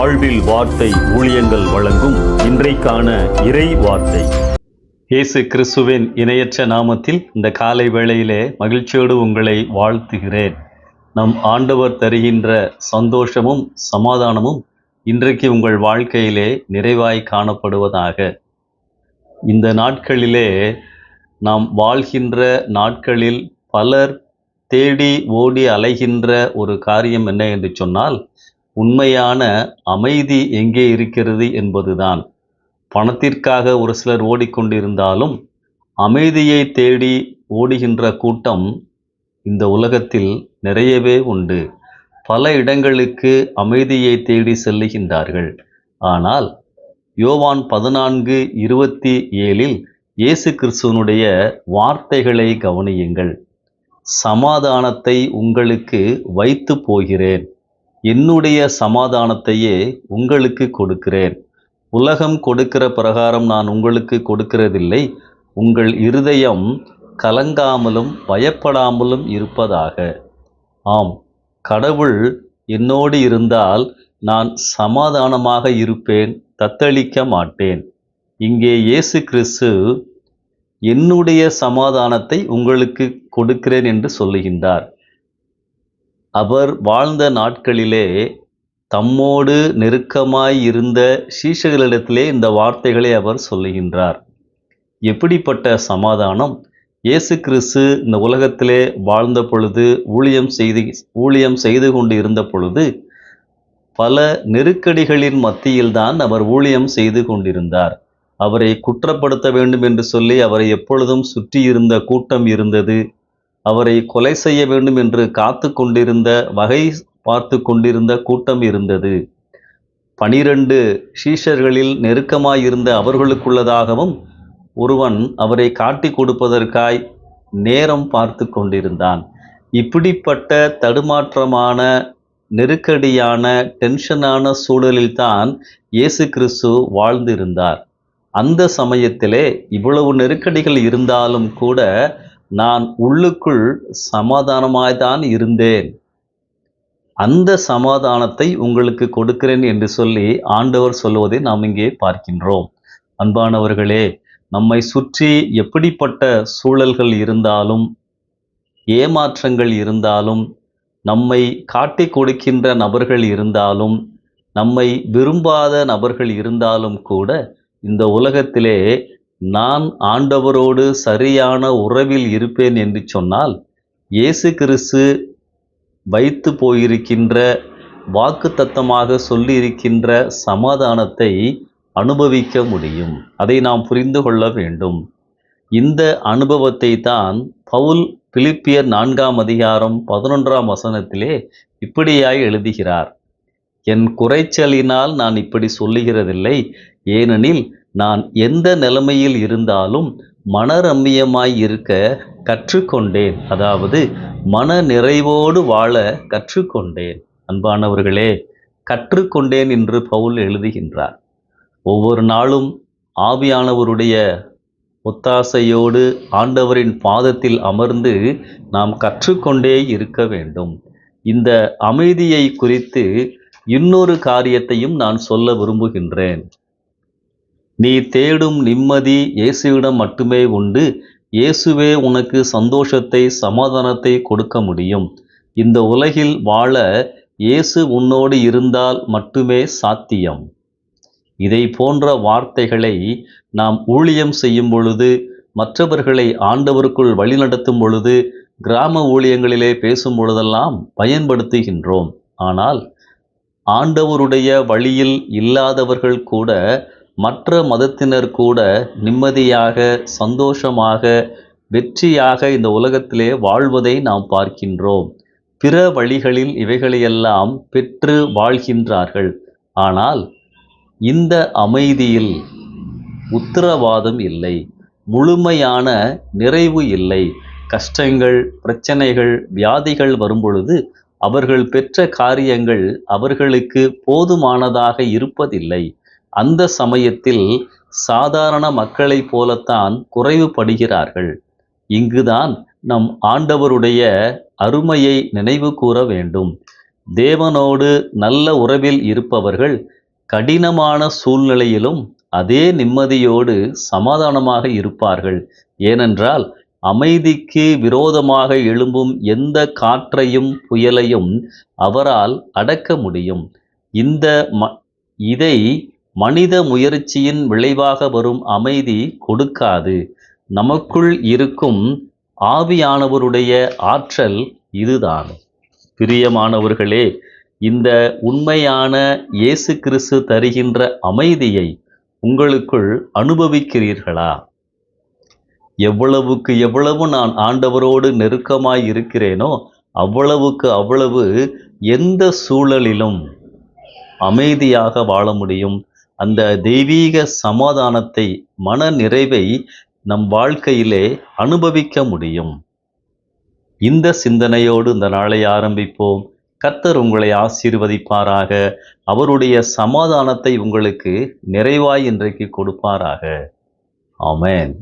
வாழ்வில் வார்த்தை ஊழியங்கள் வழங்கும் இன்றைக்கான இறை வார்த்தை. இயேசு கிறிஸ்துவின் இணையற்ற நாமத்தில் இந்த காலை வேளையிலே மகிழ்ச்சியோடு உங்களை வாழ்த்துகிறேன். நம் ஆண்டவர் தருகின்ற சந்தோஷமும் சமாதானமும் இன்றைக்கு உங்கள் வாழ்க்கையிலே நிறைவாய் காணப்படுவதாக. இந்த நாட்களிலே நாம் வாழ்கின்ற நாட்களில் பலர் தேடி ஓடி அலைகின்ற ஒரு காரியம் என்ன என்று சொன்னால், உண்மையான அமைதி எங்கே இருக்கிறது என்பதுதான். பணத்திற்காக ஒரு சிலர் ஓடிக்கொண்டிருந்தாலும் அமைதியை தேடி ஓடுகின்ற கூட்டம் இந்த உலகத்தில் நிறையவே உண்டு. பல இடங்களுக்கு அமைதியை தேடி செல்லுகின்றார்கள். ஆனால் யோவான் 14:27 இயேசு கிறிஸ்துவனுடைய வார்த்தைகளை கவனியுங்கள். சமாதானத்தை உங்களுக்கு வைத்து போகிறேன், என்னுடைய சமாதானத்தையே உங்களுக்கு கொடுக்கிறேன். உலகம் கொடுக்கிற பிரகாரம் நான் உங்களுக்கு கொடுக்கிறதில்லை. உங்கள் இருதயம் கலங்காமலும் பயப்படாமலும் இருப்பதாக. ஆம், கடவுள் என்னோடு இருந்தால் நான் சமாதானமாக இருப்பேன், தத்தளிக்க மாட்டேன். இங்கே இயேசு கிறிஸ்து என்னுடைய சமாதானத்தை உங்களுக்கு கொடுக்கிறேன் என்று சொல்லுகின்றார். அவர் வாழ்ந்த நாட்களிலே தம்மோடு நெருக்கமாய் இருந்த சீஷர்களிடத்திலே இந்த வார்த்தைகளை அவர் சொல்லுகின்றார். எப்படிப்பட்ட சமாதானம்! இயேசு கிறிஸ்து இந்த உலகத்திலே வாழ்ந்த பொழுது, ஊழியம் செய்து கொண்டு இருந்த பொழுது பல நெருக்கடிகளின் மத்தியில்தான் அவர் ஊழியம் செய்து கொண்டிருந்தார். அவரை குற்றப்படுத்த வேண்டும் என்று சொல்லி அவரை எப்பொழுதும் சுற்றி இருந்த கூட்டம் இருந்தது. அவரை கொலை செய்ய வேண்டும் என்று காத்து கொண்டிருந்த, வகை பார்த்து கொண்டிருந்த கூட்டம் இருந்தது. 12 சீஷர்களில் நெருக்கமாயிருந்த அவர்களுக்குள்ளதாகவும் ஒருவன் அவரை காட்டி கொடுப்பதற்காய் நேரம் பார்த்து கொண்டிருந்தான். இப்படிப்பட்ட தடுமாற்றமான, நெருக்கடியான, டென்ஷனான சூழலில்தான் இயேசு கிறிஸ்து வாழ்ந்திருந்தார். அந்த சமயத்திலே இவ்வளவு நெருக்கடிகள் இருந்தாலும் கூட நான் உள்ளுக்குள் சமாதானமாய்தான் இருந்தேன். அந்த சமாதானத்தை உங்களுக்கு கொடுக்கிறேன் என்று சொல்லி ஆண்டவர் சொல்வதை நாம் இங்கே பார்க்கின்றோம். அன்பானவர்களே, நம்மை சுற்றி எப்படிப்பட்ட சூழல்கள் இருந்தாலும், ஏமாற்றங்கள் இருந்தாலும், நம்மை காட்டி கொடுக்கின்ற நபர்கள் இருந்தாலும், நம்மை விரும்பாத நபர்கள் இருந்தாலும் கூட இந்த உலகத்திலே நான் ஆண்டவரோடு சரியான உறவில் இருப்பேன் என்று சொன்னால், இயேசு கிறிஸ்து வைத்து போயிருக்கின்ற, வாக்குத்தத்தமாக சொல்லியிருக்கின்ற சமாதானத்தை அனுபவிக்க முடியும். அதை நாம் புரிந்து கொள்ள வேண்டும். இந்த அனுபவத்தை தான் பவுல் பிலிப்பியர் 4:11 இப்படியாய் எழுதுகிறார். என் குறைச்சலினால் நான் இப்படி சொல்லுகிறதில்லை, ஏனெனில் நான் எந்த நிலைமையில் இருந்தாலும் மனரம்மியமாய் இருக்க கற்றுக்கொண்டேன். அதாவது மன நிறைவோடு வாழ கற்றுக்கொண்டேன். அன்பானவர்களே, கற்றுக்கொண்டேன் என்று பவுல் எழுதுகின்றார். ஒவ்வொரு நாளும் ஆவியானவருடைய ஒத்தாசையோடு ஆண்டவரின் பாதத்தில் அமர்ந்து நாம் கற்றுக்கொண்டே இருக்க வேண்டும். இந்த அமைதியை குறித்து இன்னொரு காரியத்தையும் நான் சொல்ல விரும்புகின்றேன். நீ தேடும் நிம்மதி இயேசுவிடம் மட்டுமே உண்டு. இயேசுவே உனக்கு சந்தோஷத்தை, சமாதானத்தை கொடுக்க முடியும். இந்த உலகில் வாழ இயேசு உன்னோடு இருந்தால் மட்டுமே சாத்தியம். இதை போன்ற வார்த்தைகளை நாம் ஊழியம் செய்யும் பொழுது, மற்றவர்களை ஆண்டவருக்குள் வழிநடத்தும் பொழுது, கிராம ஊழியங்களிலே பேசும் பொழுதெல்லாம் பயன்படுத்துகின்றோம். ஆனால் ஆண்டவருடைய வழியில் இல்லாதவர்கள் கூட, மற்ற மதத்தினர் கூட நிம்மதியாக, சந்தோஷமாக, வெற்றியாக இந்த உலகத்திலே வாழ்வதை நாம் பார்க்கின்றோம். பிற வழிகளில் இவைகளையெல்லாம் பெற்று வாழ்கின்றார்கள். ஆனால் இந்த அமைதியில் உத்தரவாதம் இல்லை, முழுமையான நிறைவு இல்லை. கஷ்டங்கள், பிரச்சனைகள், வியாதிகள் வரும்பொழுது அவர்கள் பெற்ற காரியங்கள் அவர்களுக்கு போதுமானதாக இருப்பதில்லை. அந்த சமயத்தில் சாதாரண மக்களைப் போலத்தான் குறைவுபடுகிறார்கள். இங்குதான் நம் ஆண்டவருடைய அருமையை நினைவு கூற வேண்டும். தேவனோடு நல்ல உறவில் இருப்பவர்கள் கடினமான சூழ்நிலையிலும் அதே நிம்மதியோடு சமாதானமாக இருப்பார்கள். ஏனென்றால் அமைதிக்கு விரோதமாக எழும்பும் எந்த காற்றையும் புயலையும் அவரால் அடக்க முடியும். இந்த இதை மனித முயற்சியின் விளைவாக வரும் அமைதி கொடுக்காது. நமக்குள் இருக்கும் ஆவியானவருடைய ஆற்றல் இதுதான். பிரியமானவர்களே, இந்த உண்மையான இயேசு கிறிஸ்து தருகின்ற அமைதியை உங்களுக்குள் அனுபவிக்கிறீர்களா? எவ்வளவுக்கு எவ்வளவு நான் ஆண்டவரோடு நெருக்கமாய் இருக்கிறேனோ அவ்வளவுக்கு அவ்வளவு எந்த சூழலிலும் அமைதியாக வாழ முடியும். அந்த தெய்வீக சமாதானத்தை, மன நிறைவை நம் வாழ்க்கையிலே அனுபவிக்க முடியும். இந்த சிந்தனையோடு இந்த நாளை ஆரம்பிப்போம். கர்த்தர் உங்களை ஆசீர்வதிப்பாராக. அவருடைய சமாதானத்தை உங்களுக்கு நிறைவாய் இன்றைக்கு கொடுப்பாராக. ஆமென்.